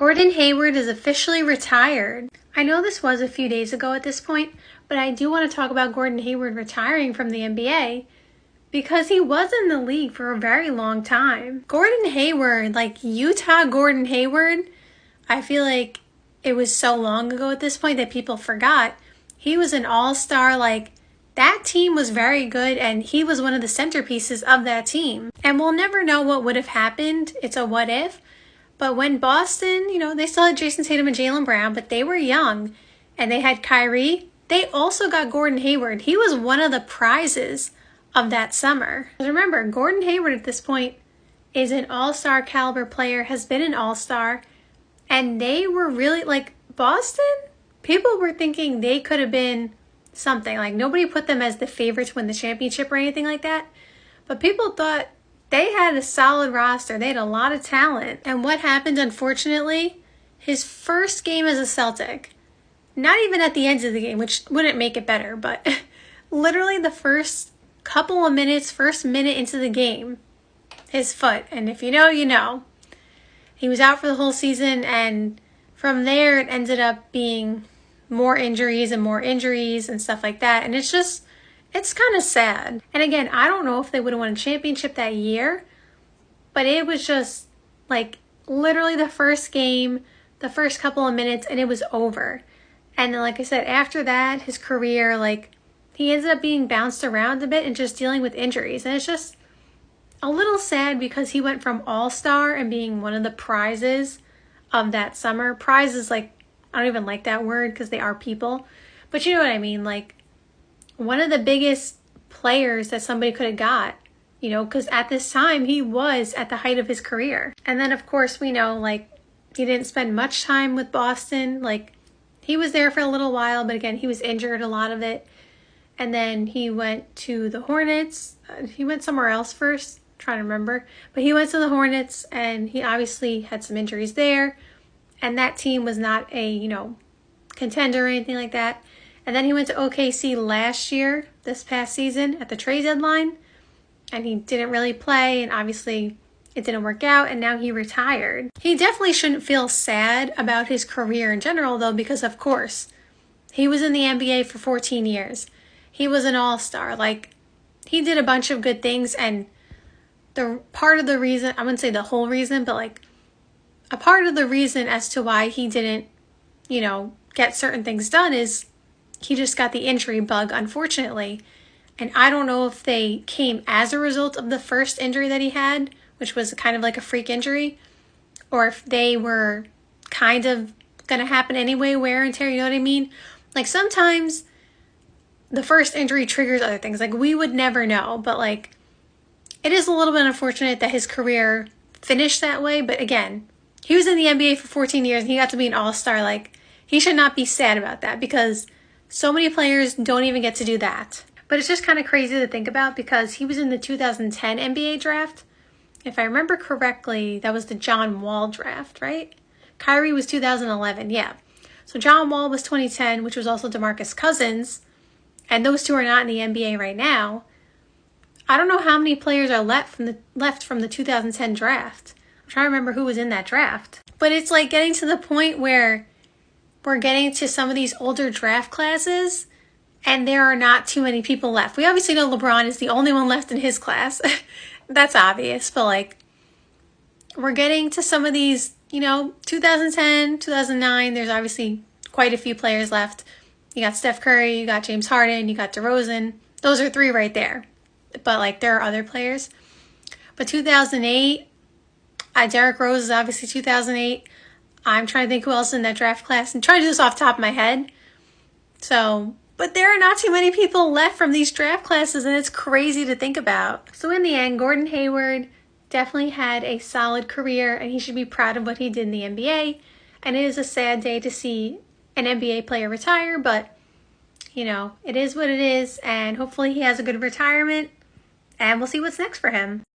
Gordon Hayward is officially retired. I know this was a few days ago at this point, but I do want to talk about Gordon Hayward retiring from the NBA because he was in the league for a very long time. Gordon Hayward, like Utah Gordon Hayward, I feel like it was so long ago at this point that people forgot. He was an all-star, that team was very good, and he was one of the centerpieces of that team. And we'll never know what would have happened. It's a what if. But when Boston, they still had Jason Tatum and Jaylen Brown, but they were young, and they had Kyrie. They also got Gordon Hayward. He was one of the prizes of that summer. Remember, Gordon Hayward at this point is an all-star caliber player, has been an all-star, and they were really, Boston, people were thinking they could have been something. Nobody put them as the favorite to win the championship or anything like that, but people thought they had a solid roster. They had a lot of talent. And what happened, unfortunately, his first game as a Celtic, not even at the end of the game, which wouldn't make it better, but literally the first couple of minutes, first minute into the game, his foot. And if you know, you know. He was out for the whole season, and from there it ended up being more injuries and stuff like that. And it's kind of sad. And again, I don't know if they would have won a championship that year, but it was just literally the first game, the first couple of minutes, and it was over. And then, like I said, after that, his career, he ended up being bounced around a bit and just dealing with injuries. And it's just a little sad because he went from all-star and being one of the prizes of that summer. Prizes, I don't even like that word because they are people. But you know what I mean? One of the biggest players that somebody could have got, because at this time he was at the height of his career. And then of course we know, he didn't spend much time with Boston. He was there for a little while, but again, he was injured a lot of it. And then he went to the Hornets. He went somewhere else first, I'm trying to remember. But he went to the Hornets, and he obviously had some injuries there. And that team was not a, contender or anything like that. And then he went to OKC last year, this past season, at the trade deadline. And he didn't really play, and obviously it didn't work out, and now he retired. He definitely shouldn't feel sad about his career in general, though, because of course, he was in the NBA for 14 years. He was an all-star. He did a bunch of good things, and the part of the reason, I wouldn't say the whole reason, but a part of the reason as to why he didn't, get certain things done is he just got the injury bug, unfortunately. And I don't know if they came as a result of the first injury that he had, which was kind of like a freak injury, or if they were kind of going to happen anyway, wear and tear, you know what I mean? Sometimes the first injury triggers other things. We would never know, but it is a little bit unfortunate that his career finished that way. But again, he was in the NBA for 14 years and he got to be an all-star. He should not be sad about that because so many players don't even get to do that. But it's just kind of crazy to think about because he was in the 2010 NBA draft. If I remember correctly, that was the John Wall draft, right? Kyrie was 2011, yeah. So John Wall was 2010, which was also DeMarcus Cousins. And those two are not in the NBA right now. I don't know how many players are left from the 2010 draft. I'm trying to remember who was in that draft. But it's getting to the point where we're getting to some of these older draft classes and there are not too many people left. We obviously know LeBron is the only one left in his class. That's obvious. But we're getting to some of these, 2010, 2009, there's obviously quite a few players left. You got Steph Curry, you got James Harden, you got DeRozan. Those are three right there. But there are other players. But 2008, Derrick Rose is obviously 2008. I'm trying to think who else is in that draft class. I'm trying to do this off the top of my head. But there are not too many people left from these draft classes, and it's crazy to think about. So in the end, Gordon Hayward definitely had a solid career, and he should be proud of what he did in the NBA. And it is a sad day to see an NBA player retire, but, it is what it is, and hopefully he has a good retirement, and we'll see what's next for him.